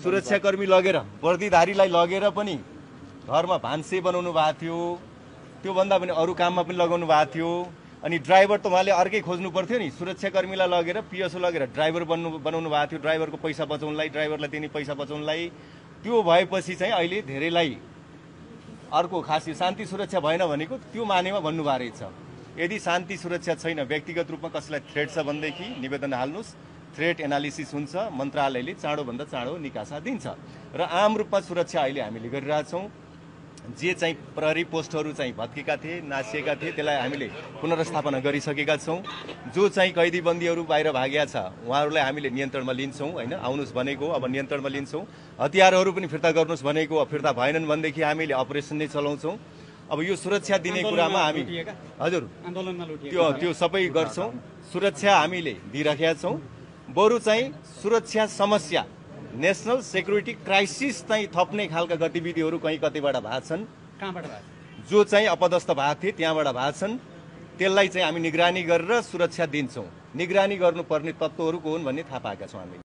सुरक्षाकर्मी लगेर वर्दीधारीलाई लगेर पनि घरमा भान्से बनाउनु भएको थियो, त्योभन्दा पनि अरू काममा पनि लगाउनु भएको थियो। अनि ड्राइभर त उहाँले अर्कै खोज्नु पर्थ्यो नि, सुरक्षाकर्मीलाई लगेर पिएसओ लगेर ड्राइभर बनाउनु भएको थियो, ड्राइभरको पैसा बचाउनलाई, ड्राइभरलाई दिने पैसा बचाउनलाई। त्यो भएपछि चाहिँ अहिले धेरैलाई अर्को खास शान्ति सुरक्षा भएन भनेको त्यो मानेमा भन्नुभएको रहेछ। यदि शान्ति सुरक्षा छैन, व्यक्तिगत रूपमा कसैलाई थ्रेट छ भनेदेखि निवेदन हाल्नुहोस्, थ्रेट एनालिसिस हुन्छ, मन्त्रालयले चाँडोभन्दा चाँडो निकासा दिन्छ। र आम रूपमा सुरक्षा अहिले हामीले गरिरहेछौँ। जे चाहिँ प्रहरी पोस्टहरू चाहिँ भत्केका थिए, नासिएका थिए, त्यसलाई हामीले पुनर्स्थापना गरिसकेका छौँ। जो चाहिँ कैदीबन्दीहरू बाहिर भागेका छ उहाँहरूलाई हामीले नियन्त्रणमा लिन्छौँ, होइन, आउनुहोस् भनेको अब नियन्त्रणमा लिन्छौँ। हतियारहरू पनि फिर्ता गर्नुहोस् भनेको फिर्ता भएनन् भनेदेखि हामीले अपरेसन नै चलाउँछौँ। अब यो सुरक्षा दिने कुरामा हामी हजुर त्यो सबै गर्छौँ। सुरक्षा हामीले दिइराखेका छौँ। बरु चाहिँ सुरक्षा समस्या, नेशनल सेक्युरिटी क्राइसिस चाहिँ थप्ने खालका गतिविधिहरू कहीँ कतैबाट भएको छन्, जो चाहिँ अपदस्थ भएको थिए त्यहाँबाट भएको छन्। त्यसलाई चाहिँ हामी निगरानी गरेर सुरक्षा दिन्छौँ। निगरानी गर्नुपर्ने तत्त्वहरू को हुन् भन्ने थाहा पाएका छौँ हामीले।